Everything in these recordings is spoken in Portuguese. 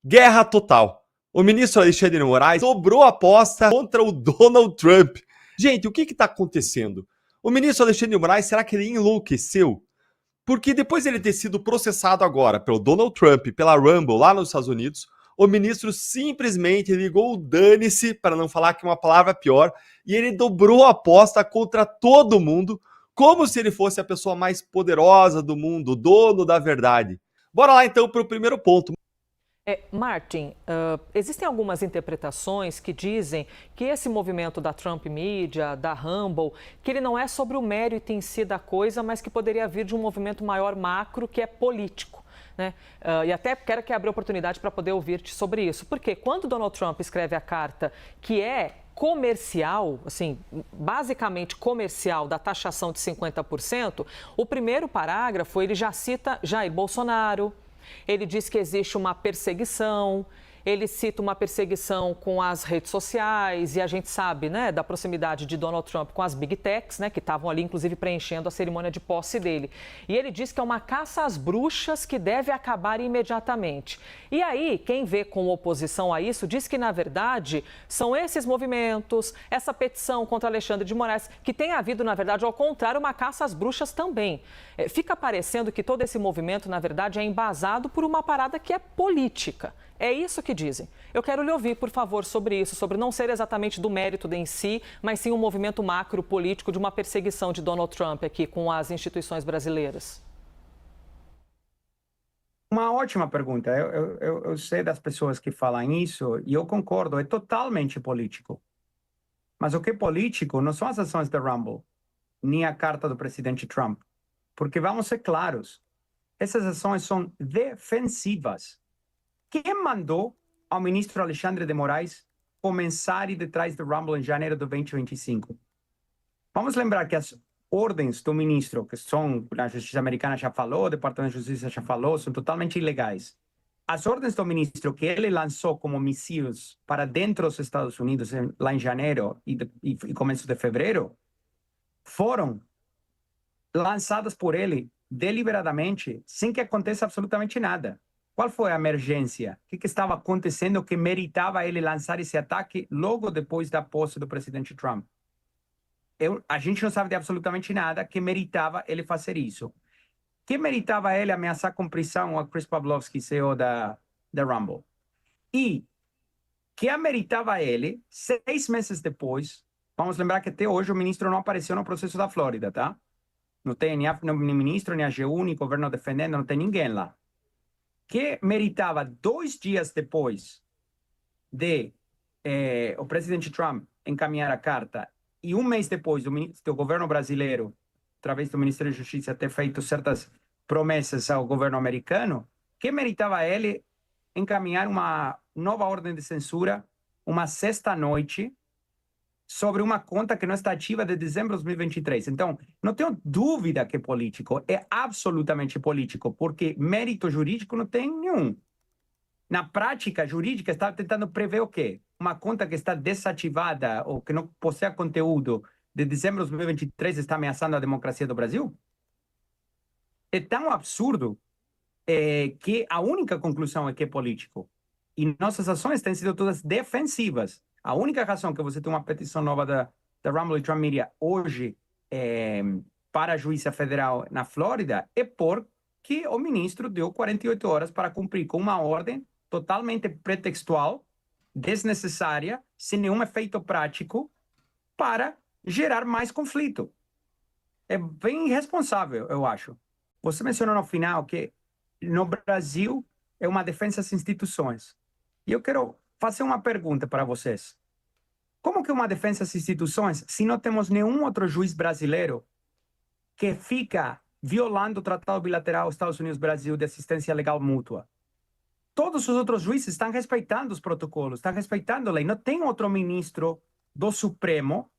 Guerra total. O ministro Alexandre de Moraes dobrou a aposta contra o Donald Trump. Gente, o que está acontecendo? O ministro Alexandre de Moraes, será que ele enlouqueceu? Porque depois de ele ter sido processado agora pelo Donald Trump, pela Rumble lá nos Estados Unidos, o ministro simplesmente ligou o dane-se, para não falar que uma palavra pior, e ele dobrou a aposta contra todo mundo, como se ele fosse a pessoa mais poderosa do mundo, o dono da verdade. Bora lá então para o primeiro ponto. Martin, existem algumas interpretações que dizem que esse movimento da Trump Media, da Rumble, que ele não é sobre o mérito em si da coisa, mas que poderia vir de um movimento maior macro que é político. Né? E até quero que abra oportunidade para poder ouvir-te sobre isso. Porque quando Donald Trump escreve a carta que é comercial, assim, basicamente comercial, da taxação de 50%, o primeiro parágrafo ele já cita Jair Bolsonaro. Ele diz que existe uma perseguição, ele cita uma perseguição com as redes sociais e a gente sabe, né, da proximidade de Donald Trump com as Big Techs, né, que estavam ali, inclusive, preenchendo a cerimônia de posse dele. E ele diz que é uma caça às bruxas que deve acabar imediatamente. E aí, quem vê com oposição a isso, diz que, na verdade, são esses movimentos, essa petição contra Alexandre de Moraes, que tem havido, na verdade, ao contrário, uma caça às bruxas também. Fica parecendo que todo esse movimento, na verdade, é embasado por uma parada que é política. É isso que dizem. Eu quero lhe ouvir, por favor, sobre isso, sobre não ser exatamente do mérito em si, mas sim um movimento macro político de uma perseguição de Donald Trump aqui com as instituições brasileiras. Uma ótima pergunta. Eu sei das pessoas que falam isso e eu concordo, é totalmente político. Mas o que é político não são as ações da Rumble, nem a carta do presidente Trump. Porque vamos ser claros, essas ações são defensivas. Quem mandou ao ministro Alexandre de Moraes começar a ir detrás do Rumble em janeiro de 2025? Vamos lembrar que as ordens do ministro, que são, a Justiça Americana já falou, o Departamento de Justiça já falou, são totalmente ilegais. As ordens do ministro que ele lançou como mísseis para dentro dos Estados Unidos lá em janeiro e começo de fevereiro, foram lançadas por ele deliberadamente, sem que aconteça absolutamente nada. Qual foi a emergência? O que estava acontecendo que meritava ele lançar esse ataque logo depois da posse do presidente Trump? A gente não sabe de absolutamente nada que meritava ele fazer isso. Que meritava ele ameaçar com prisão a Chris Pavlovski, CEO da Rumble? E que ameritava ele, 6 meses depois, vamos lembrar que até hoje o ministro não apareceu no processo da Flórida, tá? Não tem nem ministro, nem AGU, nem governo defendendo, não tem ninguém lá. Que meritava 2 dias depois de o presidente Trump encaminhar a carta e 1 mês depois do governo brasileiro, através do Ministério da Justiça, ter feito certas promessas ao governo americano, que meritava ele encaminhar uma nova ordem de censura, uma sexta-noite, sobre uma conta que não está ativa de dezembro de 2023. Então, não tenho dúvida que é político, é absolutamente político, porque mérito jurídico não tem nenhum. Na prática jurídica, está tentando prever o quê? Uma conta que está desativada ou que não possui conteúdo de dezembro de 2023 está ameaçando a democracia do Brasil? É tão absurdo que a única conclusão é que é político. E nossas ações têm sido todas defensivas. A única razão que você tem uma petição nova da Rumble e Trump Media hoje para a Juíza Federal na Flórida é porque o ministro deu 48 horas para cumprir com uma ordem totalmente pretextual, desnecessária, sem nenhum efeito prático, para gerar mais conflito. É bem irresponsável, eu acho. Você mencionou no final que no Brasil é uma defesa das instituições. E eu quero fazer uma pergunta para vocês. Como que uma defesa das instituições se não temos nenhum outro juiz brasileiro que fica violando o Tratado Bilateral Estados Unidos-Brasil de assistência legal mútua? Todos os outros juízes estão respeitando os protocolos, estão respeitando a lei. Não tem outro ministro do Supremo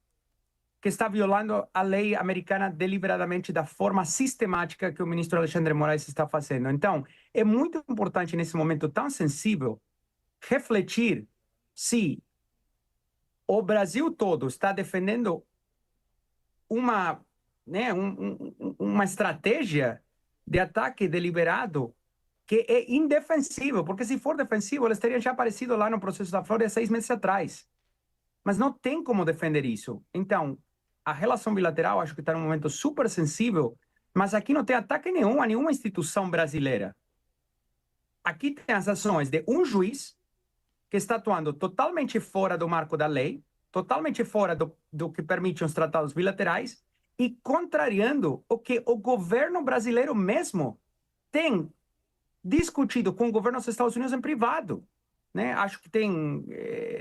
que está violando a lei americana deliberadamente da forma sistemática que o ministro Alexandre de Moraes está fazendo. Então, é muito importante nesse momento tão sensível refletir se o Brasil todo está defendendo uma, né, uma estratégia de ataque deliberado que é indefensível, porque se for defensivo, eles teriam já aparecido lá no processo da Flórida 6 meses atrás. Mas não tem como defender isso. Então, a relação bilateral acho que está num momento super sensível, mas aqui não tem ataque nenhum a nenhuma instituição brasileira. Aqui tem as ações de um juiz que está atuando totalmente fora do marco da lei, totalmente fora do que permitem os tratados bilaterais e contrariando o que o governo brasileiro mesmo tem discutido com o governo dos Estados Unidos em privado. Né? Acho que tem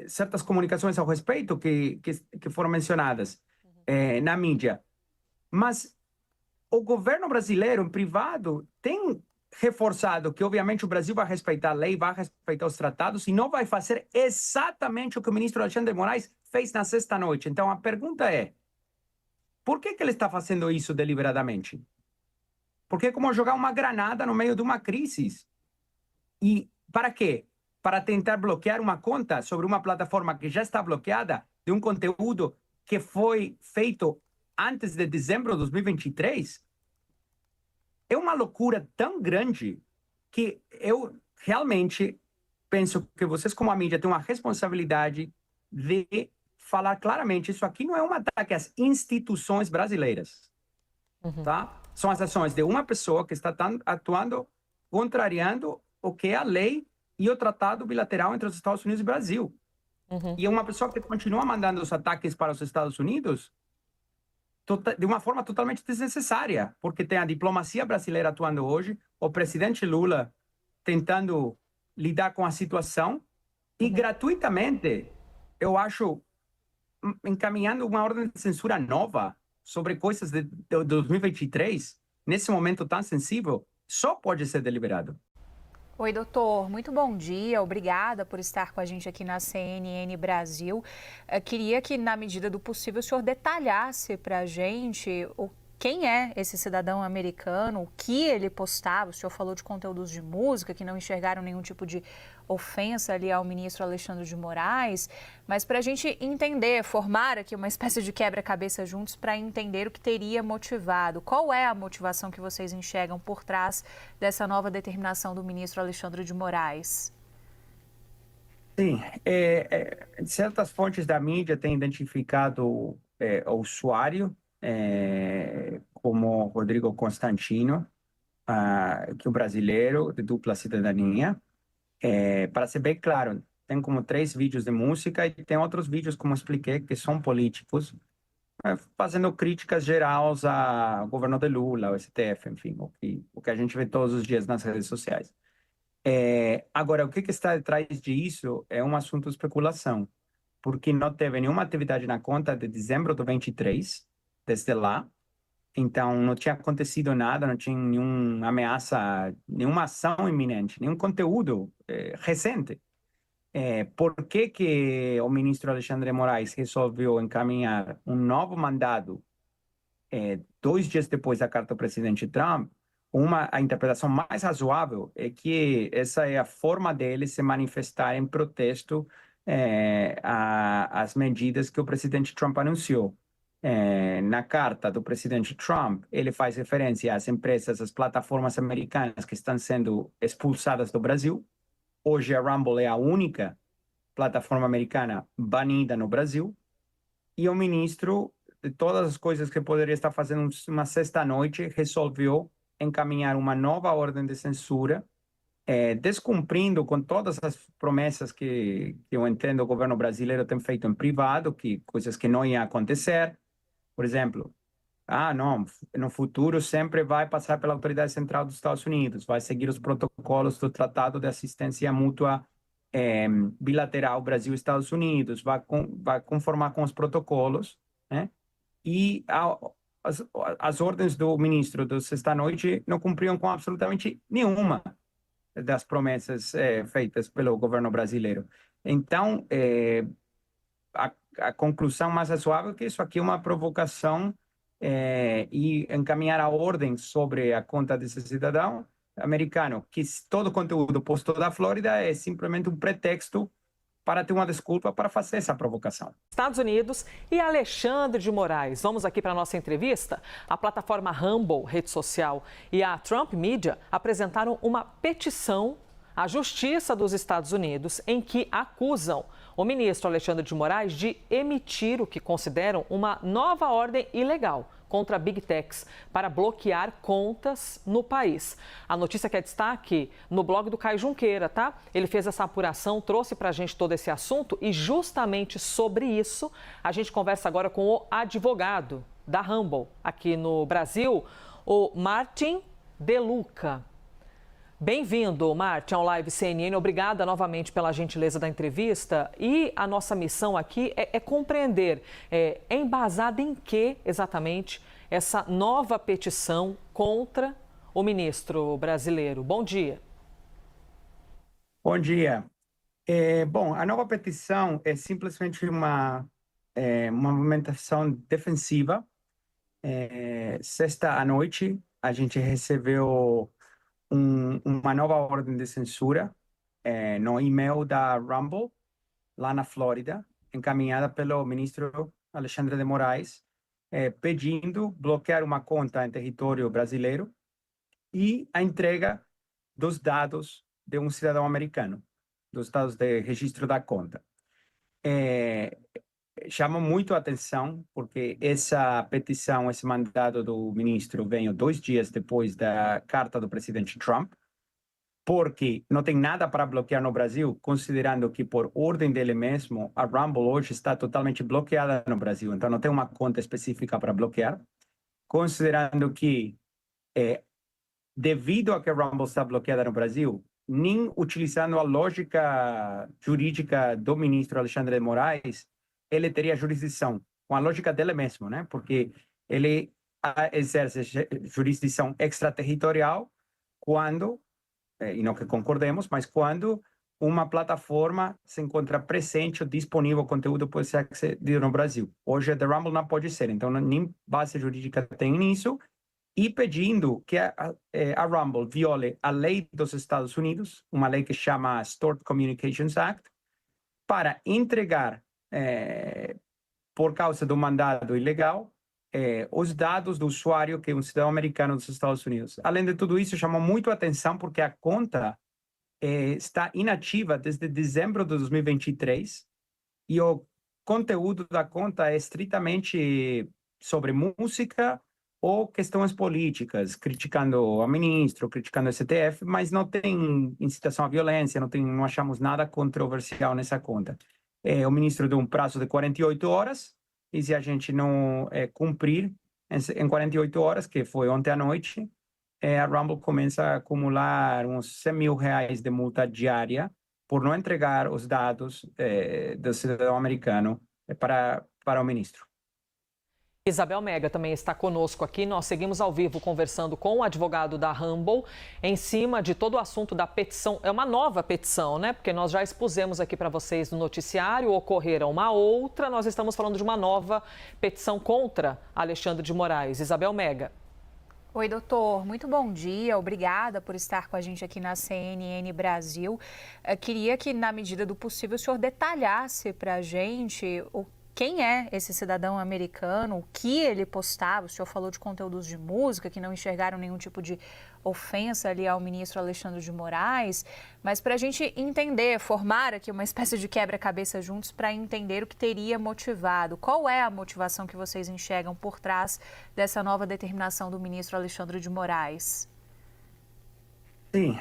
certas comunicações ao respeito que foram mencionadas na mídia. Mas o governo brasileiro, em privado, tem reforçado que, obviamente, o Brasil vai respeitar a lei, vai respeitar os tratados e não vai fazer exatamente o que o ministro Alexandre de Moraes fez na sexta-noite. Então, a pergunta é, por que ele está fazendo isso deliberadamente? Porque é como jogar uma granada no meio de uma crise. E para quê? Para tentar bloquear uma conta sobre uma plataforma que já está bloqueada de um conteúdo que foi feito antes de dezembro de 2023? É uma loucura tão grande que eu realmente penso que vocês, como a mídia, têm uma responsabilidade de falar claramente, isso aqui não é um ataque às instituições brasileiras, tá? São as ações de uma pessoa que está atuando, contrariando o que é a lei e o tratado bilateral entre os Estados Unidos e o Brasil. E é uma pessoa que continua mandando os ataques para os Estados Unidos de uma forma totalmente desnecessária, porque tem a diplomacia brasileira atuando hoje, o presidente Lula tentando lidar com a situação e gratuitamente, eu acho, encaminhando uma ordem de censura nova sobre coisas de 2023, nesse momento tão sensível, só pode ser deliberado. Oi, doutor. Muito bom dia. Obrigada por estar com a gente aqui na CNN Brasil. Queria que, na medida do possível, o senhor detalhasse para a gente quem é esse cidadão americano, o que ele postava. O senhor falou de conteúdos de música que não enxergaram nenhum tipo de ofensa ali ao ministro Alexandre de Moraes, mas para a gente entender, formar aqui uma espécie de quebra-cabeça juntos para entender o que teria motivado. Qual é a motivação que vocês enxergam por trás dessa nova determinação do ministro Alexandre de Moraes? Sim, certas fontes da mídia têm identificado o usuário como Rodrigo Constantino, que é um brasileiro de dupla cidadania. Para ser bem claro, tem como 3 vídeos de música e tem outros vídeos, como expliquei, que são políticos, fazendo críticas gerais ao governo de Lula, ao STF, enfim, o que a gente vê todos os dias nas redes sociais. Agora, o que está atrás disso é um assunto de especulação, porque não teve nenhuma atividade na conta de dezembro de 23, desde lá. Então, não tinha acontecido nada, não tinha nenhuma ameaça, nenhuma ação iminente, nenhum conteúdo recente. Por que o ministro Alexandre de Moraes resolveu encaminhar um novo mandado 2 dias depois da carta do presidente Trump? A interpretação mais razoável é que essa é a forma dele se manifestar em protesto às medidas que o presidente Trump anunciou. Na carta do presidente Trump, ele faz referência às empresas, às plataformas americanas que estão sendo expulsadas do Brasil. Hoje a Rumble é a única plataforma americana banida no Brasil. E o ministro, de todas as coisas que poderia estar fazendo uma sexta-noite, resolveu encaminhar uma nova ordem de censura, descumprindo com todas as promessas que eu entendo o governo brasileiro tem feito em privado, que coisas que não iam acontecer. Por exemplo, não, no futuro sempre vai passar pela Autoridade Central dos Estados Unidos, vai seguir os protocolos do Tratado de Assistência Mútua Bilateral Brasil-Estados Unidos, vai conformar com os protocolos, né? E as ordens do ministro do sexta-noite não cumpriam com absolutamente nenhuma das promessas feitas pelo governo brasileiro. Então, a conclusão mais razoável é que isso aqui é uma provocação e encaminhar a ordem sobre a conta desse cidadão americano, que todo o conteúdo posto da Flórida é simplesmente um pretexto para ter uma desculpa para fazer essa provocação. Estados Unidos e Alexandre de Moraes. Vamos aqui para a nossa entrevista. A plataforma Rumble, rede social, e a Trump Media apresentaram uma petição à Justiça dos Estados Unidos em que acusam o ministro Alexandre de Moraes de emitir o que consideram uma nova ordem ilegal contra Big Techs para bloquear contas no país. A notícia que é destaque no blog do Caio Junqueira, tá? Ele fez essa apuração, trouxe para a gente todo esse assunto e justamente sobre isso a gente conversa agora com o advogado da Rumble aqui no Brasil, o Martin De Luca. Bem-vindo, Martin, ao Live CNN. Obrigada novamente pela gentileza da entrevista. E a nossa missão aqui é compreender, é embasada em que exatamente essa nova petição contra o ministro brasileiro. Bom dia. Bom dia. Bom, a nova petição é simplesmente uma movimentação defensiva. Sexta à noite, a gente recebeu uma nova ordem de censura no e-mail da Rumble, lá na Flórida, encaminhada pelo ministro Alexandre de Moraes, pedindo bloquear uma conta em território brasileiro e a entrega dos dados de um cidadão americano, dos dados de registro da conta. Chama muito a atenção, porque essa petição, esse mandado do ministro veio 2 dias depois da carta do presidente Trump, porque não tem nada para bloquear no Brasil, considerando que, por ordem dele mesmo, a Rumble hoje está totalmente bloqueada no Brasil, então não tem uma conta específica para bloquear, considerando que, devido a que a Rumble está bloqueada no Brasil, nem utilizando a lógica jurídica do ministro Alexandre de Moraes, ele teria jurisdição, com a lógica dele mesmo, né? Porque ele exerce jurisdição extraterritorial quando, e não que concordemos, mas quando uma plataforma se encontra presente ou disponível, o conteúdo pode ser acedido no Brasil. Hoje, a The Rumble não pode ser, então nem base jurídica tem nisso, e pedindo que a Rumble viole a lei dos Estados Unidos, uma lei que chama Stored Communications Act, para entregar por causa do mandado ilegal, os dados do usuário, que é um cidadão americano dos Estados Unidos. Além de tudo isso, chamou muito a atenção porque a conta está inativa desde dezembro de 2023 e o conteúdo da conta é estritamente sobre música ou questões políticas, criticando o ministro, criticando o STF, mas não tem incitação à violência, não achamos nada controversial nessa conta. O ministro deu um prazo de 48 horas, e se a gente não cumprir em 48 horas, que foi ontem à noite, a Rumble começa a acumular uns R$100 mil de multa diária por não entregar os dados do cidadão americano para o ministro. Isabel Mega também está conosco aqui. Nós seguimos ao vivo conversando com o advogado da Rumble em cima de todo o assunto da petição. É uma nova petição, né? Porque nós já expusemos aqui para vocês no noticiário, ocorrera uma outra. Nós estamos falando de uma nova petição contra Alexandre de Moraes. Isabel Mega. Oi, doutor. Muito bom dia. Obrigada por estar com a gente aqui na CNN Brasil. Queria que, na medida do possível, o senhor detalhasse para a gente quem é esse cidadão americano, o que ele postava. O senhor falou de conteúdos de música que não enxergaram nenhum tipo de ofensa ali ao ministro Alexandre de Moraes, mas para a gente entender, formar aqui uma espécie de quebra-cabeça juntos para entender o que teria motivado. Qual é a motivação que vocês enxergam por trás dessa nova determinação do ministro Alexandre de Moraes? Sim,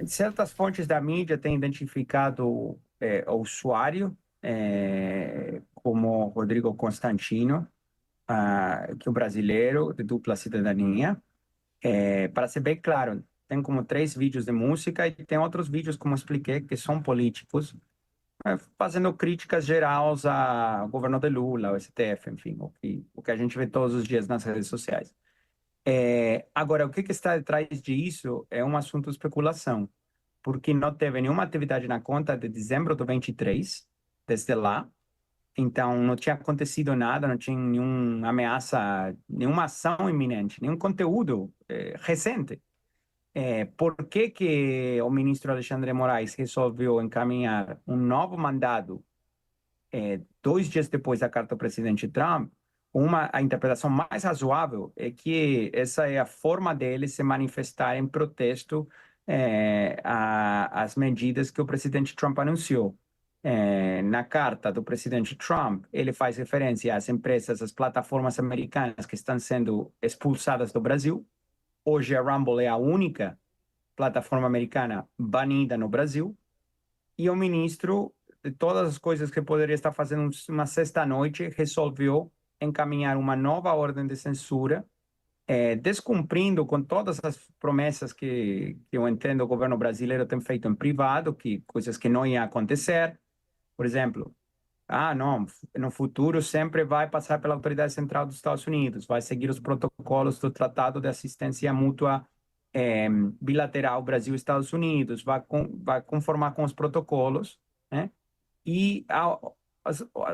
certas fontes da mídia têm identificado o usuário como Rodrigo Constantino, que é um brasileiro de dupla cidadania. Para ser bem claro, tem como 3 vídeos de música e tem outros vídeos, como expliquei, que são políticos, fazendo críticas gerais ao governo de Lula, ao STF, enfim, o que a gente vê todos os dias nas redes sociais. Agora, o que está atrás disso é um assunto de especulação, porque não teve nenhuma atividade na conta de dezembro de 23, desde lá. Então, não tinha acontecido nada, não tinha nenhuma ameaça, nenhuma ação iminente, nenhum conteúdo recente. Por que o ministro Alexandre de Moraes resolveu encaminhar um novo mandado 2 dias depois da carta do presidente Trump? A interpretação mais razoável é que essa é a forma dele se manifestar em protesto às medidas que o presidente Trump anunciou. Na carta do presidente Trump, ele faz referência às empresas, às plataformas americanas que estão sendo expulsadas do Brasil. Hoje a Rumble é a única plataforma americana banida no Brasil. E o ministro, de todas as coisas que poderia estar fazendo uma sexta-noite, resolveu encaminhar uma nova ordem de censura, descumprindo com todas as promessas que eu entendo o governo brasileiro tem feito em privado, que coisas que não iam acontecer. Por exemplo, não, no futuro sempre vai passar pela Autoridade Central dos Estados Unidos, vai seguir os protocolos do Tratado de Assistência Mútua bilateral Brasil-Estados Unidos, vai conformar com os protocolos, né? E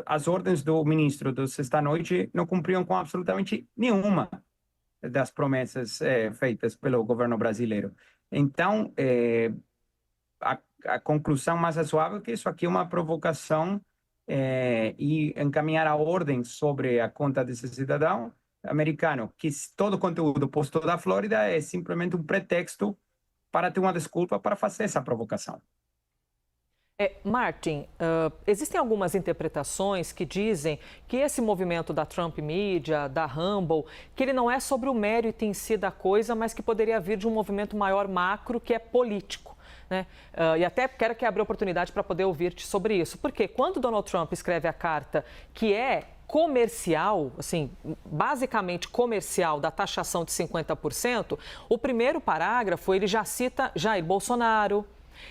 as ordens do ministro de sexta-noite não cumpriam com absolutamente nenhuma das promessas feitas pelo governo brasileiro. Então, a conclusão mais razoável é que isso aqui é uma provocação e encaminhar a ordem sobre a conta desse cidadão americano, que todo o conteúdo posto da Flórida é simplesmente um pretexto para ter uma desculpa para fazer essa provocação. Martin, existem algumas interpretações que dizem que esse movimento da Trump Media, da Rumble, que ele não é sobre o mérito em si da coisa, mas que poderia vir de um movimento maior macro que é político. Né? E até quero que abra oportunidade para poder ouvir-te sobre isso. Porque quando Donald Trump escreve a carta que é comercial, assim, basicamente comercial, da taxação de 50%, o primeiro parágrafo ele já cita Jair Bolsonaro,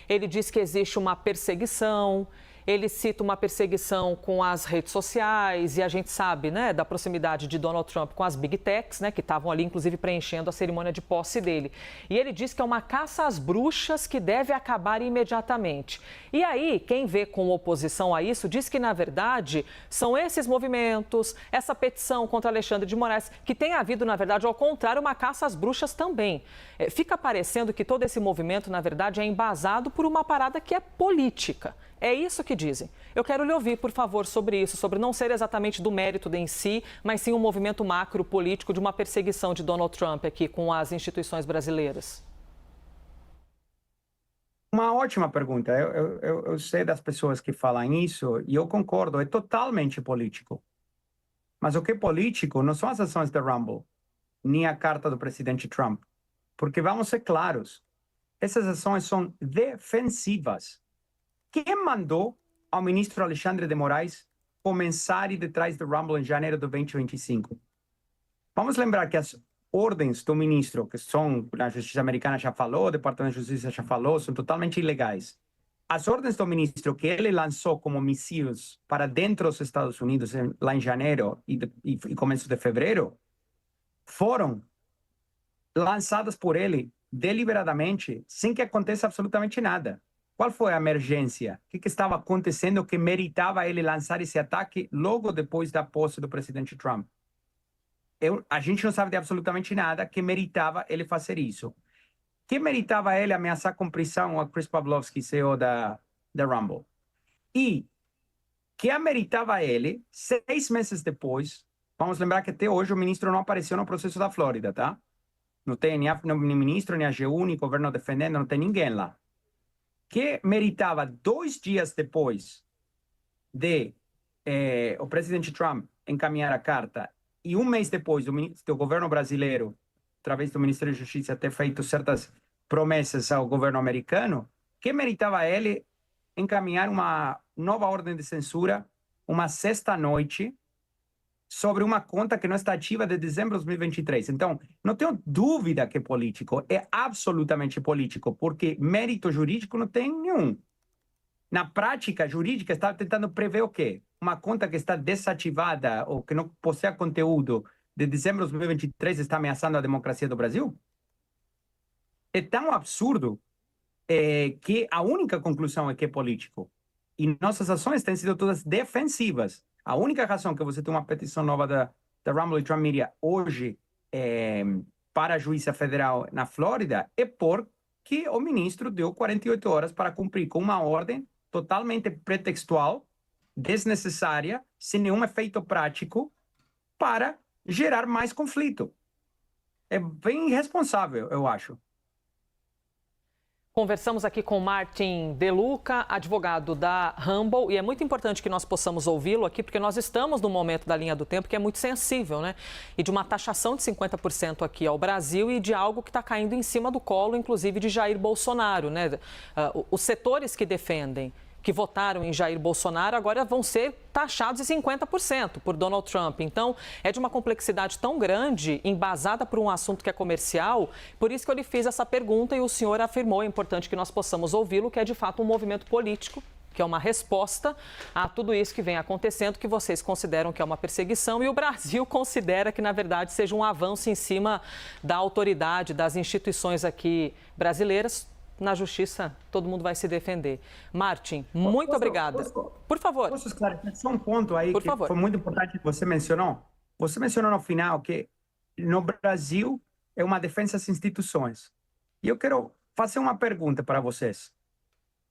ele diz que existe uma perseguição, ele cita uma perseguição com as redes sociais e a gente sabe, né, da proximidade de Donald Trump com as Big Techs, né, que estavam ali, inclusive, preenchendo a cerimônia de posse dele. E ele diz que é uma caça às bruxas que deve acabar imediatamente. E aí, quem vê com oposição a isso, diz que, na verdade, são esses movimentos, essa petição contra Alexandre de Moraes, que tem havido, na verdade, ao contrário, uma caça às bruxas também. Fica parecendo que todo esse movimento, na verdade, é embasado por uma parada que é política. É isso que dizem. Eu quero lhe ouvir, por favor, sobre isso, sobre não ser exatamente do mérito em si, mas sim um movimento macro político de uma perseguição de Donald Trump aqui com as instituições brasileiras. Uma ótima pergunta. Eu sei das pessoas que falam isso e eu concordo, é totalmente político. Mas o que é político não são as ações da Rumble, nem a carta do presidente Trump. Porque vamos ser claros, essas ações são defensivas. Quem mandou ao ministro Alexandre de Moraes começar a ir detrás do Rumble em janeiro de 2025? Vamos lembrar que as ordens do ministro, que são, a Justiça Americana já falou, o Departamento de Justiça já falou, são totalmente ilegais. As ordens do ministro que ele lançou como mísseis para dentro dos Estados Unidos lá em janeiro e começo de fevereiro foram lançadas por ele deliberadamente, sem que aconteça absolutamente nada. Qual foi a emergência? O que estava acontecendo que meritava ele lançar esse ataque logo depois da posse do presidente Trump? A gente não sabe de absolutamente nada que meritava ele fazer isso. Que meritava ele ameaçar com prisão a Chris Pavlovski, CEO da Rumble? E que ameritava ele, 6 meses depois, vamos lembrar que até hoje o ministro não apareceu no processo da Flórida, tá? Não tem nem ministro, nem AGU, nem governo defendendo, não tem ninguém lá. Que meritava 2 dias depois de o presidente Trump encaminhar a carta e 1 mês depois do governo brasileiro, através do Ministério da Justiça, ter feito certas promessas ao governo americano, que meritava ele encaminhar uma nova ordem de censura, uma sexta-noite, sobre uma conta que não está ativa de dezembro de 2023. Então, não tenho dúvida que é político, é absolutamente político, porque mérito jurídico não tem nenhum. Na prática jurídica, está tentando prever o quê? Uma conta que está desativada ou que não possui conteúdo de dezembro de 2023 está ameaçando a democracia do Brasil? É tão absurdo que a única conclusão é que é político. E nossas ações têm sido todas defensivas. A única razão que você tem uma petição nova da Rumble e Trump Media hoje para a juíza federal na Flórida é porque o ministro deu 48 horas para cumprir com uma ordem totalmente pretextual, desnecessária, sem nenhum efeito prático, para gerar mais conflito. É bem irresponsável, eu acho. Conversamos aqui com Martin De Luca, advogado da Rumble, e é muito importante que nós possamos ouvi-lo aqui, porque nós estamos num momento da linha do tempo que é muito sensível, né? E de uma taxação de 50% aqui ao Brasil e de algo que está caindo em cima do colo, inclusive de Jair Bolsonaro, né? Os setores que defendem, que votaram em Jair Bolsonaro, agora vão ser taxados em 50% por Donald Trump. Então, é de uma complexidade tão grande, embasada por um assunto que é comercial, por isso que eu lhe fiz essa pergunta e o senhor afirmou, é importante que nós possamos ouvi-lo, que é de fato um movimento político, que é uma resposta a tudo isso que vem acontecendo, que vocês consideram que é uma perseguição e o Brasil considera que, na verdade, seja um avanço em cima da autoridade, das instituições aqui brasileiras. Na justiça, todo mundo vai se defender. Martin, muito obrigada. Por favor. Posso esclarecer só um ponto aí que foi muito importante que você mencionou? Você mencionou no final que no Brasil é uma defesa às instituições. E eu quero fazer uma pergunta para vocês.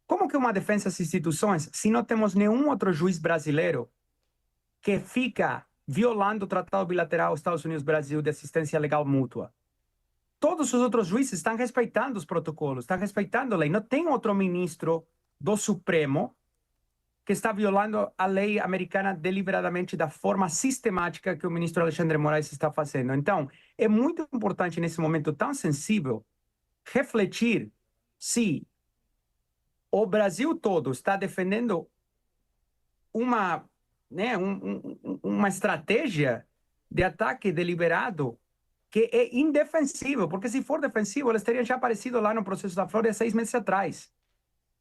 Como que é uma defesa às instituições se não temos nenhum outro juiz brasileiro que fica violando o Tratado Bilateral Estados Unidos-Brasil de assistência legal mútua? Todos os outros juízes estão respeitando os protocolos, estão respeitando a lei. Não tem outro ministro do Supremo que está violando a lei americana deliberadamente da forma sistemática que o ministro Alexandre de Moraes está fazendo. Então, é muito importante nesse momento tão sensível refletir se o Brasil todo está defendendo uma estratégia de ataque deliberado que é indefensível, porque se for defensivo, eles teriam já aparecido lá no processo da Flórida 6 meses atrás.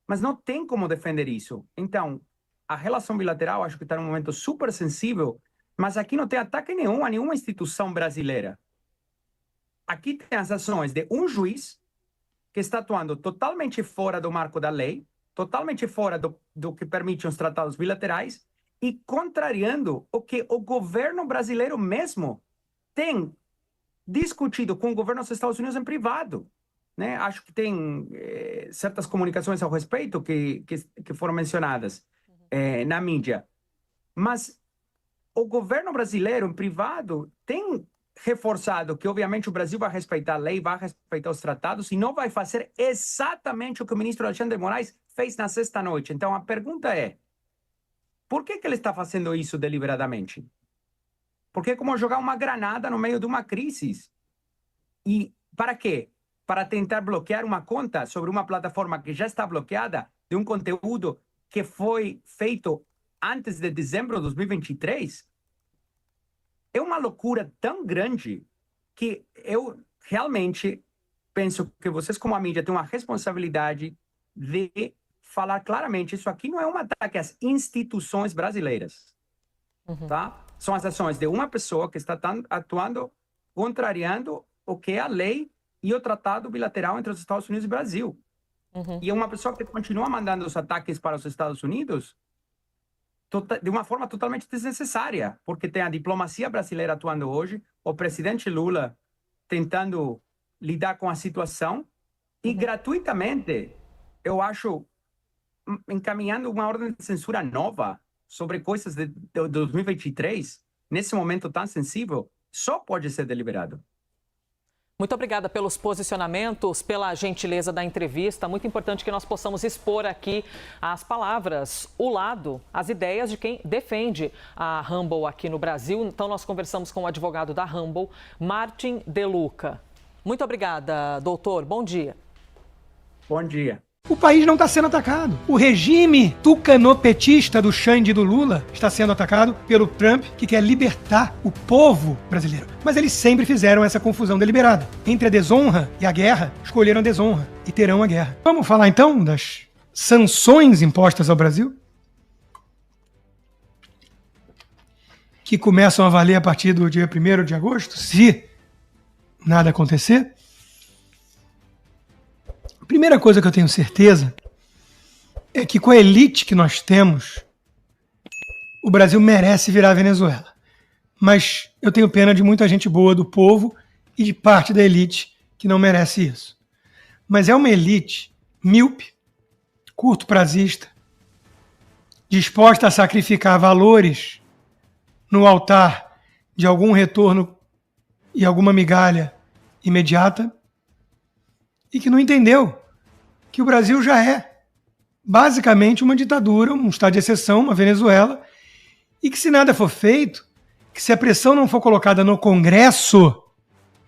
Mas não tem como defender isso. Então, a relação bilateral acho que está num momento super sensível, mas aqui não tem ataque nenhum a nenhuma instituição brasileira. Aqui tem as ações de um juiz que está atuando totalmente fora do marco da lei, totalmente fora do que permitem os tratados bilaterais e contrariando o que o governo brasileiro mesmo tem discutido com o governo dos Estados Unidos em privado, né? Acho que tem certas comunicações ao respeito que foram mencionadas na mídia. Mas o governo brasileiro em privado tem reforçado que, obviamente, o Brasil vai respeitar a lei, vai respeitar os tratados e não vai fazer exatamente o que o ministro Alexandre de Moraes fez na sexta-noite. Então, a pergunta é, por que ele está fazendo isso deliberadamente? Porque é como jogar uma granada no meio de uma crise. E para quê? Para tentar bloquear uma conta sobre uma plataforma que já está bloqueada de um conteúdo que foi feito antes de dezembro de 2023? É uma loucura tão grande que eu realmente penso que vocês, como a mídia, têm uma responsabilidade de falar claramente, isso aqui não é um ataque às instituições brasileiras, tá? São as ações de uma pessoa que está atuando, contrariando o que é a lei e o tratado bilateral entre os Estados Unidos e o Brasil. E é uma pessoa que continua mandando os ataques para os Estados Unidos de uma forma totalmente desnecessária, porque tem a diplomacia brasileira atuando hoje, o presidente Lula tentando lidar com a situação e gratuitamente, eu acho, encaminhando uma ordem de censura nova sobre coisas de 2023, nesse momento tão sensível, só pode ser deliberado. Muito obrigada pelos posicionamentos, pela gentileza da entrevista. Muito importante que nós possamos expor aqui as palavras, o lado, as ideias de quem defende a Rumble aqui no Brasil. Então, nós conversamos com o advogado da Rumble, Martin De Luca. Muito obrigada, doutor. Bom dia. Bom dia. O país não está sendo atacado. O regime tucanopetista do Xande e do Lula está sendo atacado pelo Trump, que quer libertar o povo brasileiro. Mas eles sempre fizeram essa confusão deliberada. Entre a desonra e a guerra, escolheram a desonra e terão a guerra. Vamos falar então das sanções impostas ao Brasil? Que começam a valer a partir do dia 1º de agosto, se nada acontecer. A primeira coisa que eu tenho certeza é que com a elite que nós temos, o Brasil merece virar a Venezuela. Mas eu tenho pena de muita gente boa do povo e de parte da elite que não merece isso. Mas é uma elite míope, curto-prazista, disposta a sacrificar valores no altar de algum retorno e alguma migalha imediata, e que não entendeu que o Brasil já é basicamente uma ditadura, um estado de exceção, uma Venezuela, e que se nada for feito, que se a pressão não for colocada no Congresso,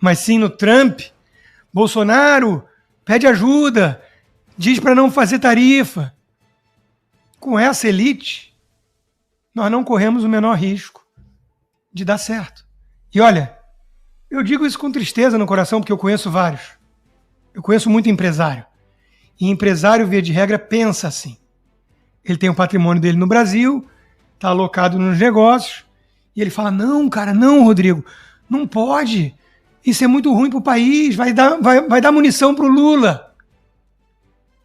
mas sim no Trump, Bolsonaro pede ajuda, diz para não fazer tarifa. Com essa elite, nós não corremos o menor risco de dar certo. E olha, eu digo isso com tristeza no coração, porque eu conheço vários. Eu conheço muito empresário. E empresário, via de regra, pensa assim. Ele tem o patrimônio dele no Brasil, está alocado nos negócios, e ele fala, não, cara, não, Rodrigo, não pode. Isso é muito ruim para o país, vai dar munição para o Lula.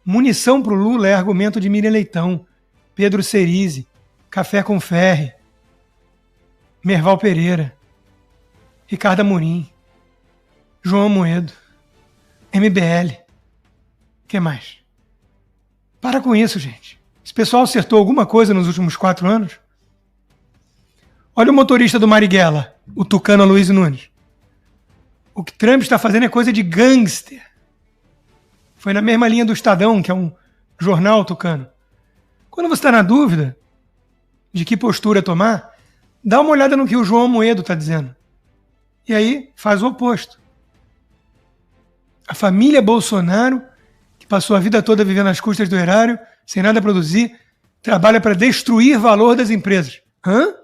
Munição para o Lula é argumento de Miriam Leitão, Pedro Cerise, Café com Ferre, Merval Pereira, Ricardo Amorim, João Amoedo, MBL. O que mais? Para com isso, gente. Esse pessoal acertou alguma coisa nos últimos 4 anos? Olha o motorista do Marighella, o tucano Aloysio Nunes. O que Trump está fazendo é coisa de gangster. Foi na mesma linha do Estadão, que é um jornal tucano. Quando você está na dúvida de que postura tomar, dá uma olhada no que o João Amoedo está dizendo. E aí faz o oposto. A família Bolsonaro, que passou a vida toda vivendo às custas do erário, sem nada a produzir, trabalha para destruir valor das empresas. Hã?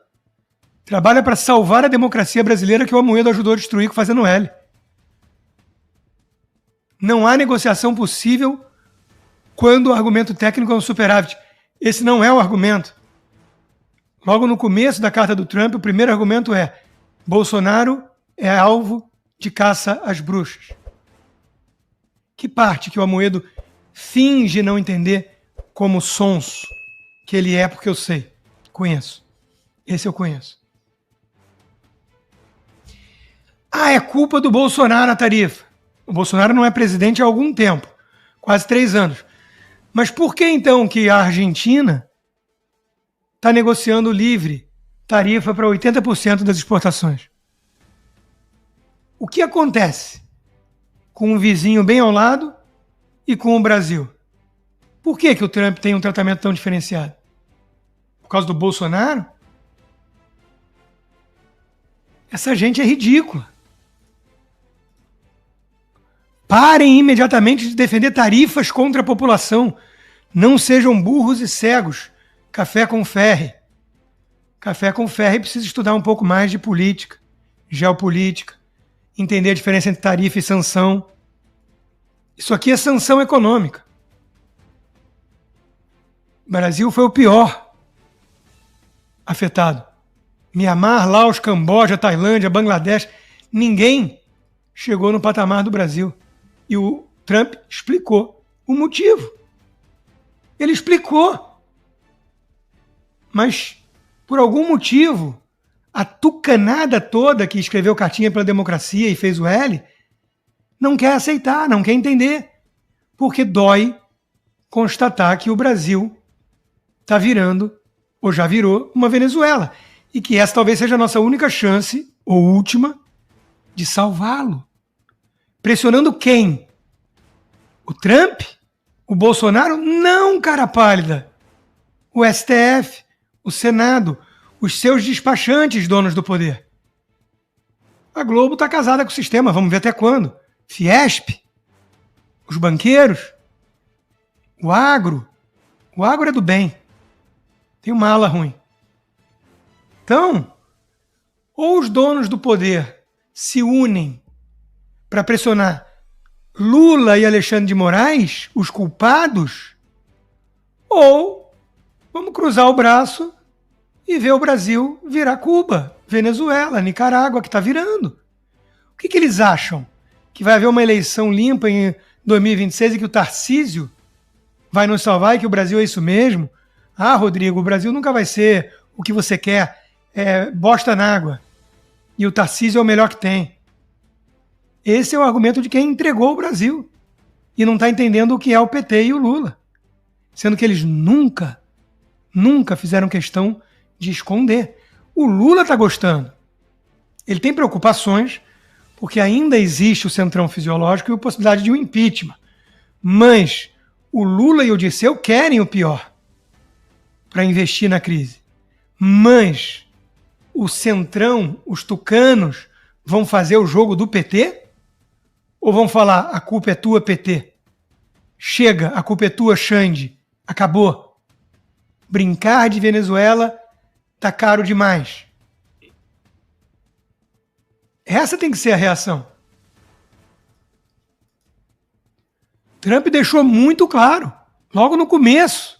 Trabalha para salvar a democracia brasileira que o Amoedo ajudou a destruir fazendo L. Não há negociação possível quando o argumento técnico é um superávit. Esse não é o argumento. Logo no começo da carta do Trump, o primeiro argumento é: Bolsonaro é alvo de caça às bruxas. Que parte que o Amoedo finge não entender como sonso que ele é, porque eu sei, conheço. Esse eu conheço. Ah, é culpa do Bolsonaro a tarifa. O Bolsonaro não é presidente há algum tempo, quase 3 anos. Mas por que então que a Argentina está negociando livre tarifa para 80% das exportações? O que acontece com um vizinho bem ao lado e com o Brasil? Por que o Trump tem um tratamento tão diferenciado? Por causa do Bolsonaro? Essa gente é ridícula. Parem imediatamente de defender tarifas contra a população. Não sejam burros e cegos. Café com Ferre. Café com Ferre precisa estudar um pouco mais de política, geopolítica, entender a diferença entre tarifa e sanção. Isso aqui é sanção econômica. O Brasil foi o pior afetado. Mianmar, Laos, Camboja, Tailândia, Bangladesh, ninguém chegou no patamar do Brasil. E o Trump explicou o motivo. Ele explicou. Mas, por algum motivo, a tucanada toda que escreveu cartinha pela democracia e fez o L, não quer aceitar, não quer entender. Porque dói constatar que o Brasil está virando, ou já virou, uma Venezuela. E que essa talvez seja a nossa única chance, ou última, de salvá-lo. Pressionando quem? O Trump? O Bolsonaro? Não, cara pálida. O STF, o Senado, os seus despachantes donos do poder. A Globo está casada com o sistema, vamos ver até quando. Fiesp, os banqueiros, o agro. O agro é do bem. Tem uma ala ruim. Então, ou os donos do poder se unem para pressionar Lula e Alexandre de Moraes, os culpados, ou vamos cruzar o braço e ver o Brasil virar Cuba, Venezuela, Nicarágua, que está virando. O que eles acham? Que vai haver uma eleição limpa em 2026 e que o Tarcísio vai nos salvar e que o Brasil é isso mesmo? Ah, Rodrigo, o Brasil nunca vai ser o que você quer, bosta na água. E o Tarcísio é o melhor que tem. Esse é o argumento de quem entregou o Brasil e não está entendendo o que é o PT e o Lula. Sendo que eles nunca fizeram questão de esconder. O Lula está gostando. Ele tem preocupações porque ainda existe o centrão fisiológico e a possibilidade de um impeachment. Mas o Lula e o Dirceu querem o pior para investir na crise. Mas o centrão, os tucanos, vão fazer o jogo do PT? Ou vão falar, a culpa é tua, PT? Chega, a culpa é tua, Xande. Acabou. Brincar de Venezuela tá caro demais. Essa tem que ser a reação. Trump deixou muito claro, logo no começo.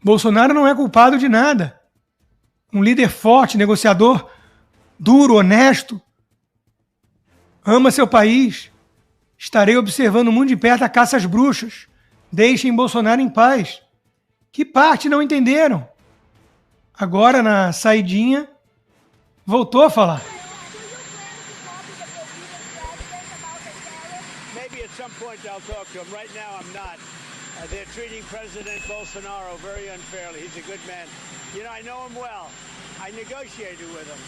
Bolsonaro não é culpado de nada. Um líder forte, negociador, duro, honesto, ama seu país. Estarei observando muito de perto a caça às bruxas. Deixem Bolsonaro em paz. Que parte não entenderam? Agora, na saidinha, voltou a falar. Maybe at some point I'll talk to him. Right now I'm not. They're treating President Bolsonaro very unfairly. He's a good man. You know, I know him well. I negotiated with him.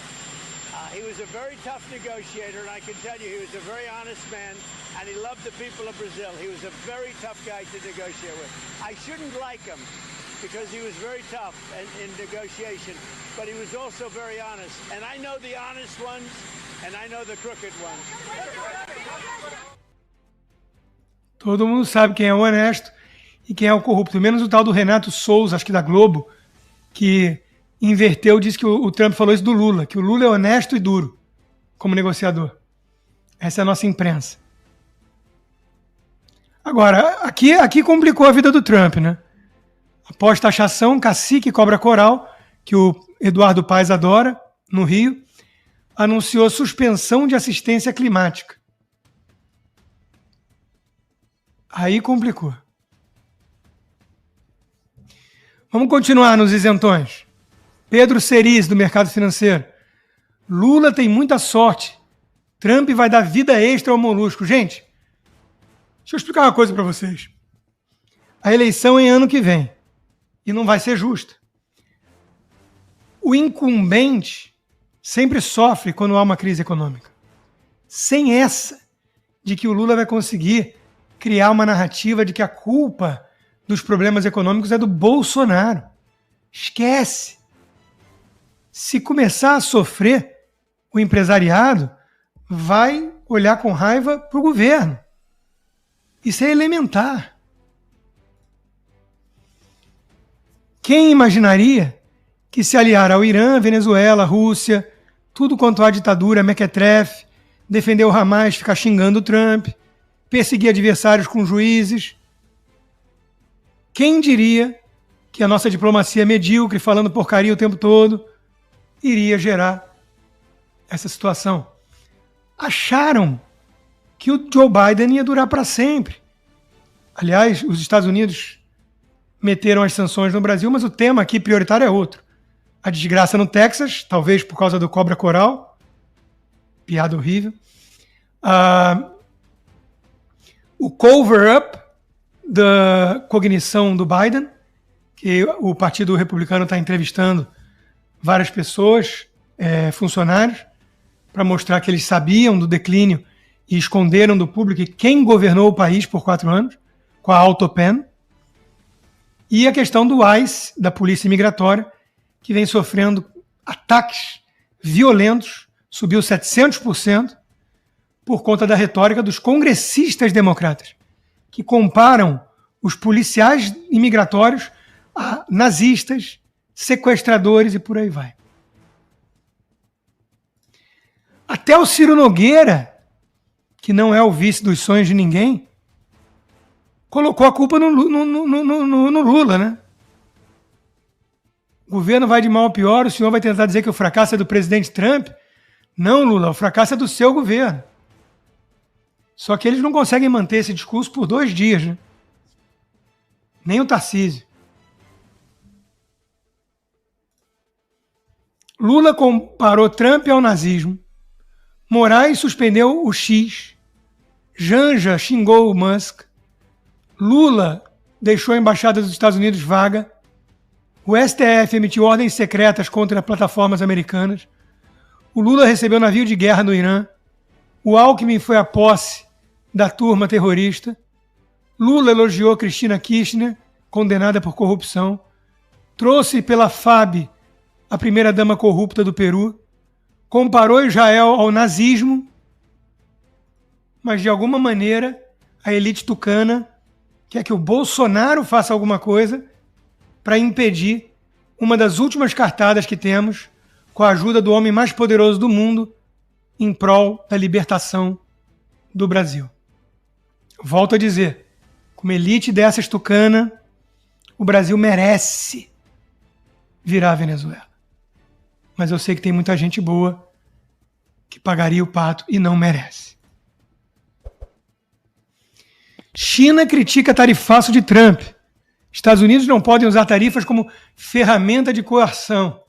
He was a very tough negotiator, and I can tell you he was a very honest man, and he loved the people of Brazil. He was a very tough guy to negotiate with. I shouldn't like him because he was very tough in negotiation, but he was also very honest. And I know the honest ones, and I know the crooked ones. Todo mundo sabe quem é o honesto e quem é o corrupto. Menos o tal do Renato Souza, acho que da Globo, que inverteu, disse que o Trump falou isso do Lula, que o Lula é honesto e duro como negociador. Essa é a nossa imprensa. Agora, aqui complicou a vida do Trump, né? Após taxação, cacique cobra coral, que o Eduardo Paes adora, no Rio, anunciou suspensão de assistência climática. Aí complicou. Vamos continuar nos isentões. Pedro Cerise, do mercado financeiro. Lula tem muita sorte. Trump vai dar vida extra ao molusco. Gente, deixa eu explicar uma coisa para vocês. A eleição é em ano que vem. E não vai ser justa. O incumbente sempre sofre quando há uma crise econômica. Sem essa de que o Lula vai conseguir criar uma narrativa de que a culpa dos problemas econômicos é do Bolsonaro. Esquece. Se começar a sofrer, o empresariado vai olhar com raiva para o governo. Isso é elementar. Quem imaginaria que se aliar ao Irã, Venezuela, Rússia, tudo quanto há ditadura, mequetrefe, defender o Hamas, ficar xingando o Trump, perseguir adversários com juízes? Quem diria que a nossa diplomacia medíocre, falando porcaria o tempo todo, iria gerar essa situação? Acharam que o Joe Biden ia durar para sempre. Aliás, os Estados Unidos meteram as sanções no Brasil, mas o tema aqui prioritário é outro. A desgraça no Texas, talvez por causa do cobra coral. Piada horrível. O cover-up da cognição do Biden, que o Partido Republicano está entrevistando várias pessoas, funcionários, para mostrar que eles sabiam do declínio e esconderam do público quem governou o país por 4 anos, com a Autopen. E a questão do ICE, da Polícia Imigratória, que vem sofrendo ataques violentos, subiu 700%, por conta da retórica dos congressistas democratas, que comparam os policiais imigratórios a nazistas, sequestradores e por aí vai. Até o Ciro Nogueira, que não é o vice dos sonhos de ninguém, colocou a culpa no Lula, né? O governo vai de mal a pior, o senhor vai tentar dizer que o fracasso é do presidente Trump? Não, Lula, o fracasso é do seu governo. Só que eles não conseguem manter esse discurso por 2 dias, né? Nem o Tarcísio. Lula comparou Trump ao nazismo, Moraes suspendeu o X. Janja xingou o Musk. Lula deixou a embaixada dos Estados Unidos vaga. O STF emitiu ordens secretas contra plataformas americanas. O Lula recebeu navio de guerra no Irã. O Alckmin foi à posse da turma terrorista. Lula elogiou Cristina Kirchner, condenada por corrupção. Trouxe pela FAB a primeira-dama corrupta do Peru. Comparou Israel ao nazismo. Mas, de alguma maneira, a elite tucana quer que o Bolsonaro faça alguma coisa para impedir uma das últimas cartadas que temos com a ajuda do homem mais poderoso do mundo em prol da libertação do Brasil. Volto a dizer, como elite dessa tucana, o Brasil merece virar a Venezuela. Mas eu sei que tem muita gente boa que pagaria o pato e não merece. China critica tarifaço de Trump. Estados Unidos não podem usar tarifas como ferramenta de coerção.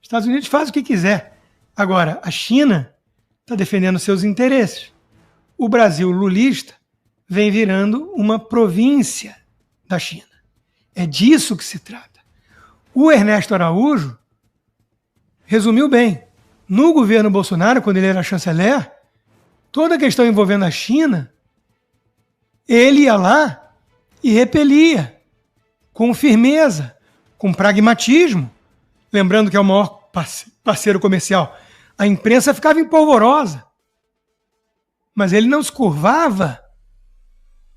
Estados Unidos faz o que quiser. Agora, a China está defendendo seus interesses. O Brasil lulista vem virando uma província da China. É disso que se trata. O Ernesto Araújo resumiu bem. No governo Bolsonaro, quando ele era chanceler, toda a questão envolvendo a China, ele ia lá e repelia com firmeza, com pragmatismo. Lembrando que é o maior parceiro comercial. A imprensa ficava empolvorosa. Mas ele não se curvava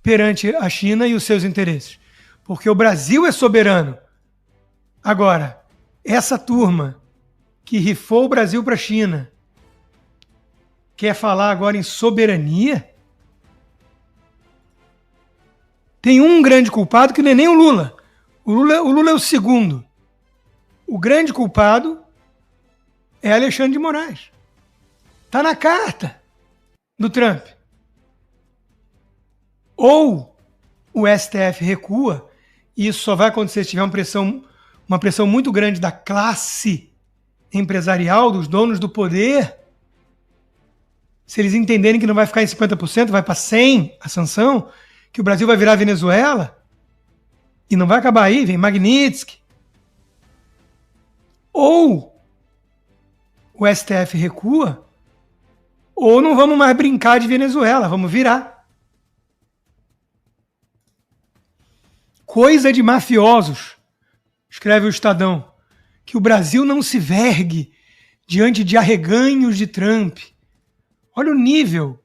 perante a China e os seus interesses. Porque o Brasil é soberano. Agora, essa turma que rifou o Brasil para a China quer falar agora em soberania? Tem um grande culpado que não é nem o Lula. O Lula é o segundo. O grande culpado é Alexandre de Moraes. Está na carta do Trump. Ou o STF recua, e isso só vai acontecer se tiver uma pressão muito grande da classe empresarial, dos donos do poder. Se eles entenderem que não vai ficar em 50%, vai para 100% a sanção, que o Brasil vai virar Venezuela, e não vai acabar aí, vem Magnitsky. Ou o STF recua, ou não vamos mais brincar de Venezuela, vamos virar. Coisa de mafiosos, escreve o Estadão, que o Brasil não se vergue diante de arreganhos de Trump. Olha o nível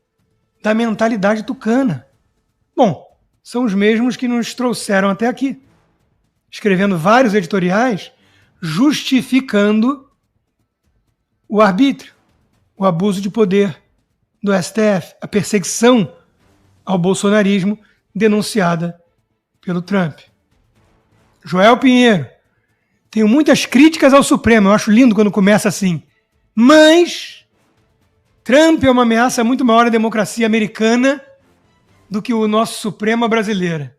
da mentalidade tucana. Bom, são os mesmos que nos trouxeram até aqui, escrevendo vários editoriais justificando o arbítrio, o abuso de poder do STF, a perseguição ao bolsonarismo denunciada pelo Trump. Joel Pinheiro, tenho muitas críticas ao Supremo, eu acho lindo quando começa assim, mas Trump é uma ameaça muito maior à democracia americana do que o nosso Supremo brasileiro.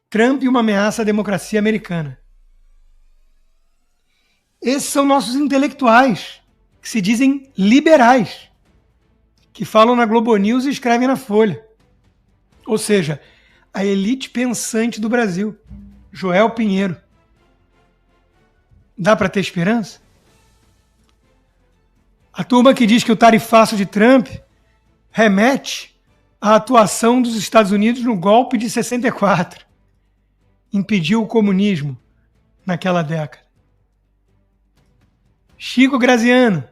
Trump é uma ameaça à democracia americana. Esses são nossos intelectuais, que se dizem liberais, que falam na Globo News e escrevem na Folha. Ou seja, a elite pensante do Brasil. Joel Pinheiro. Dá para ter esperança? A turma que diz que o tarifaço de Trump remete à atuação dos Estados Unidos no golpe de 64. Impediu o comunismo naquela década. Chico Graziano.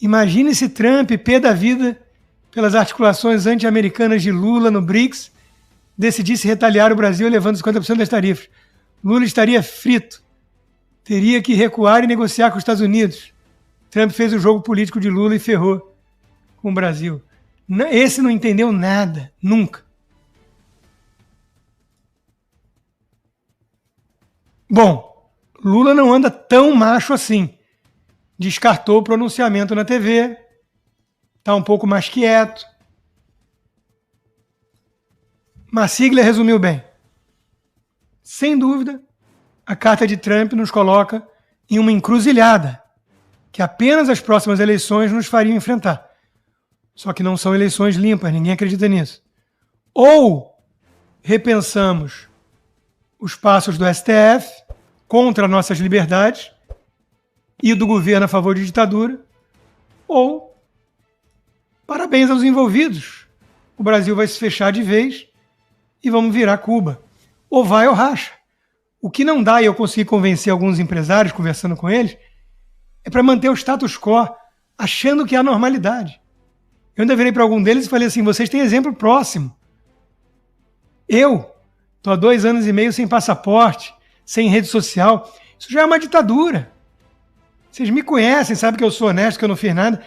Imagine se Trump, pé da vida pelas articulações anti-americanas de Lula no BRICS, decidisse retaliar o Brasil levando 50% das tarifas. Lula estaria frito. Teria que recuar e negociar com os Estados Unidos. Trump fez o jogo político de Lula e ferrou com o Brasil. Esse não entendeu nada, nunca. Bom, Lula não anda tão macho assim. Descartou o pronunciamento na TV, está um pouco mais quieto. Marsiglia resumiu bem. Sem dúvida, a carta de Trump nos coloca em uma encruzilhada. que apenas as próximas eleições nos fariam enfrentar. Só que não são eleições limpas, ninguém acredita nisso. Ou repensamos os passos do STF contra nossas liberdades e do governo a favor de ditadura, ou parabéns aos envolvidos. O Brasil vai se fechar de vez e vamos virar Cuba. Ou vai ou racha. O que não dá, e eu consegui convencer alguns empresários, conversando com eles, é para manter o status quo, achando que há normalidade. Eu ainda virei para algum deles e falei assim, vocês têm exemplo próximo. Eu estou há 2 anos e meio sem passaporte, sem rede social. Isso já é uma ditadura. Vocês me conhecem, sabem que eu sou honesto, que eu não fiz nada.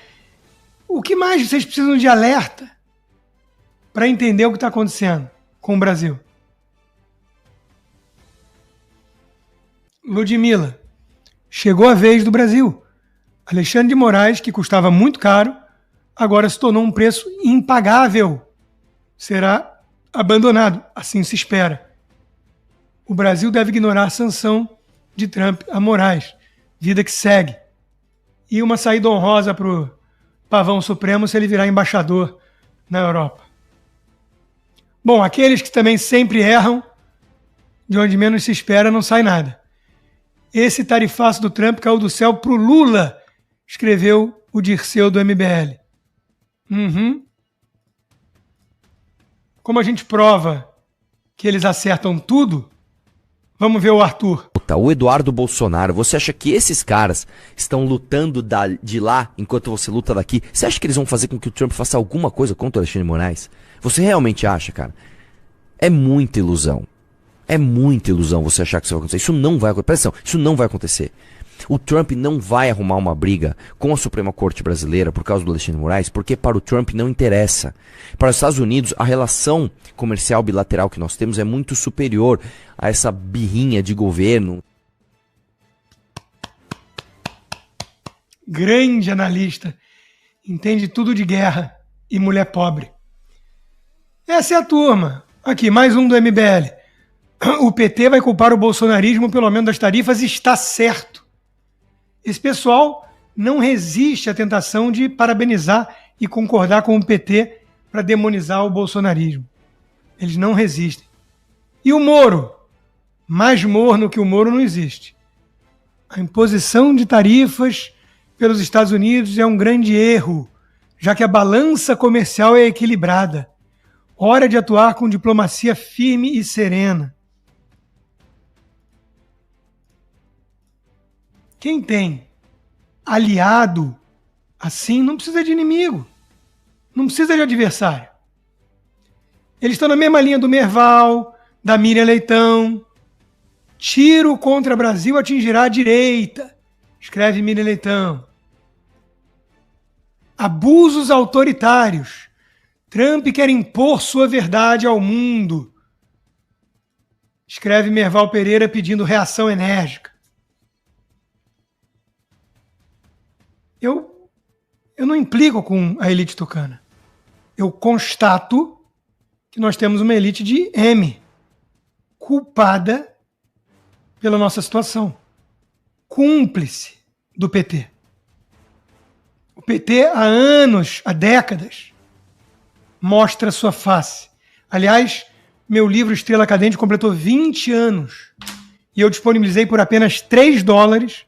O que mais vocês precisam de alerta para entender o que está acontecendo com o Brasil? Ludmila, chegou a vez do Brasil. Alexandre de Moraes, que custava muito caro, agora se tornou um preço impagável. Será abandonado, assim se espera. O Brasil deve ignorar a sanção de Trump a Moraes. Vida que segue. E uma saída honrosa para o Pavão Supremo se ele virar embaixador na Europa. Bom, aqueles que também sempre erram, de onde menos se espera não sai nada. Esse tarifaço do Trump caiu do céu pro Lula, escreveu o Dirceu do MBL. Como a gente prova que eles acertam tudo, vamos ver o Arthur. O Eduardo Bolsonaro, você acha que esses caras estão lutando de lá enquanto você luta daqui? Você acha que eles vão fazer com que o Trump faça alguma coisa contra o Alexandre de Moraes? Você realmente acha, cara? É muita ilusão. É muita ilusão você achar que isso vai acontecer. Isso não vai acontecer. Presta atenção, isso não vai acontecer. O Trump não vai arrumar uma briga com a Suprema Corte Brasileira por causa do Alexandre de Moraes, porque para o Trump não interessa. Para os Estados Unidos, a relação comercial bilateral que nós temos é muito superior a essa birrinha de governo. Grande analista. Entende tudo de guerra e mulher pobre. Essa é a turma. Aqui, mais um do MBL. O PT vai culpar o bolsonarismo pelo aumento das tarifas e está certo. Esse pessoal não resiste à tentação de parabenizar e concordar com o PT para demonizar o bolsonarismo. Eles não resistem. E o Moro? Mais morno que o Moro não existe. A imposição de tarifas pelos Estados Unidos é um grande erro, já que a balança comercial é equilibrada. Hora de atuar com diplomacia firme e serena. Quem tem aliado assim não precisa de inimigo, não precisa de adversário. Eles estão na mesma linha do Merval, da Miriam Leitão. Tiro contra o Brasil atingirá a direita, escreve Miriam Leitão. Abusos autoritários. Trump quer impor sua verdade ao mundo, escreve Merval Pereira pedindo reação enérgica. Eu não implico com a elite tucana. Eu constato que nós temos uma elite de M, culpada pela nossa situação, cúmplice do PT. O PT há anos, há décadas, mostra sua face. Aliás, meu livro Estrela Cadente completou 20 anos e eu disponibilizei por apenas $3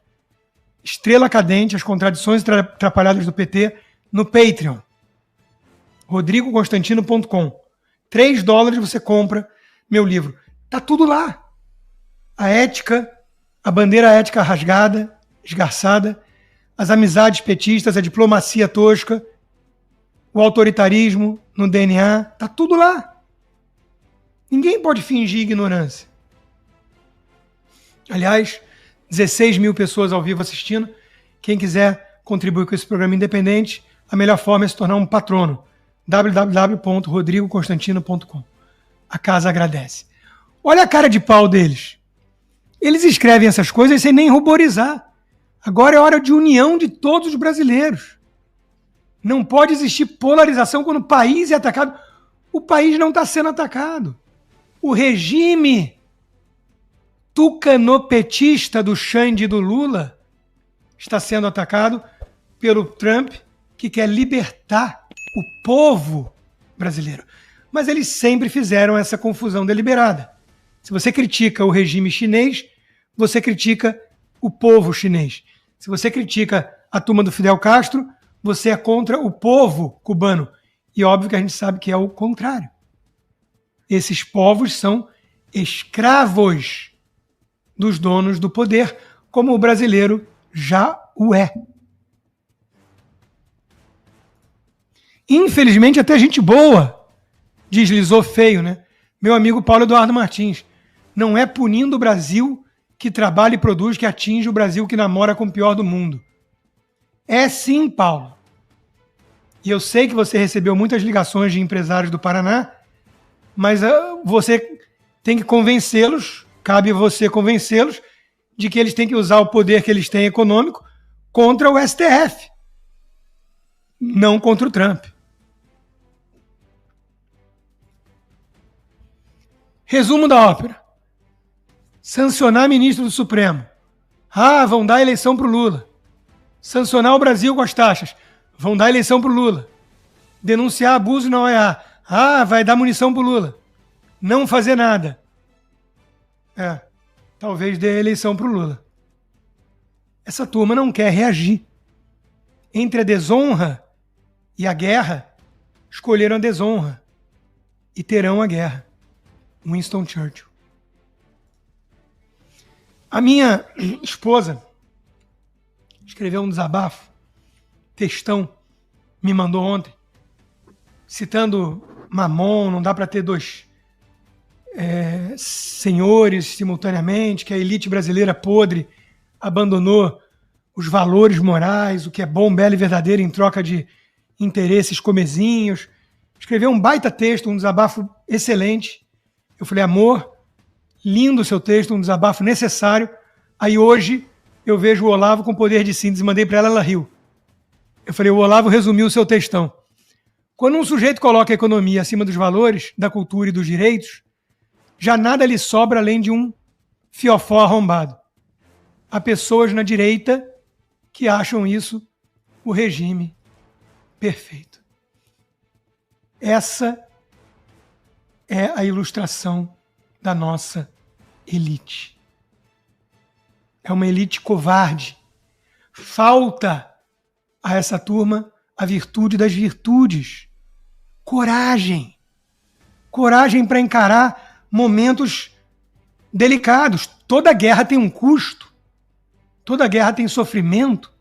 Estrela Cadente, as contradições atrapalhadas do PT, no Patreon. rodrigoconstantino.com. $3 você compra meu livro. Tá tudo lá. A ética, a bandeira ética rasgada, esgarçada, as amizades petistas, a diplomacia tosca, o autoritarismo no DNA, tá tudo lá. Ninguém pode fingir ignorância. Aliás, 16 mil pessoas ao vivo assistindo. Quem quiser contribuir com esse programa independente, a melhor forma é se tornar um patrono. www.rodrigoconstantino.com. A casa agradece. Olha a cara de pau deles. Eles escrevem essas coisas sem nem ruborizar. Agora é hora de união de todos os brasileiros. Não pode existir polarização quando o país é atacado. O país não está sendo atacado. O regime tucanopetista do Xande e do Lula está sendo atacado pelo Trump, que quer libertar o povo brasileiro. Mas eles sempre fizeram essa confusão deliberada. Se você critica o regime chinês, você critica o povo chinês. Se você critica a turma do Fidel Castro, você é contra o povo cubano. E óbvio que a gente sabe que é o contrário. Esses povos são escravos dos donos do poder, como o brasileiro já o é. Infelizmente, até gente boa deslizou feio, né? Meu amigo Paulo Eduardo Martins. Não é punindo o Brasil que trabalha e produz que atinge o Brasil que namora com o pior do mundo. É sim, Paulo. E eu sei que você recebeu muitas ligações de empresários do Paraná, mas você tem que convencê-los, cabe a você convencê-los de que eles têm que usar o poder que eles têm econômico contra o STF, não contra o Trump. Resumo da ópera. Sancionar ministro do Supremo. Ah, vão dar eleição para o Lula. Sancionar o Brasil com as taxas. Vão dar eleição para o Lula. Denunciar abuso na OEA. Ah, vai dar munição para o Lula. Não fazer nada. Talvez dê eleição para o Lula. Essa turma não quer reagir. Entre a desonra e a guerra, escolheram a desonra. E terão a guerra. Winston Churchill. A minha esposa escreveu um desabafo, textão, me mandou ontem, citando Mamon, não dá para ter dois senhores simultaneamente, que a elite brasileira podre abandonou os valores morais, o que é bom, belo e verdadeiro em troca de interesses comezinhos. Escreveu um baita texto, um desabafo excelente. Eu falei, amor, lindo o seu texto, um desabafo necessário. Aí hoje eu vejo o Olavo com poder de síntese, mandei para ela, ela riu. Eu falei, o Olavo resumiu o seu textão. Quando um sujeito coloca a economia acima dos valores, da cultura e dos direitos, já nada lhe sobra além de um fiofó arrombado. Há pessoas na direita que acham isso o regime perfeito. Essa é a ilustração da nossa elite. É uma elite covarde. Falta a essa turma a virtude das virtudes. Coragem. Coragem para encarar momentos delicados. Toda guerra tem um custo. Toda guerra tem sofrimento.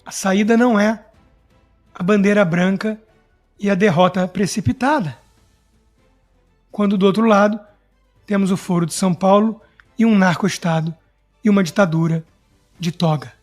A saída não é a bandeira branca e a derrota precipitada. Quando do outro lado temos o Foro de São Paulo e um narco-estado e uma ditadura de toga.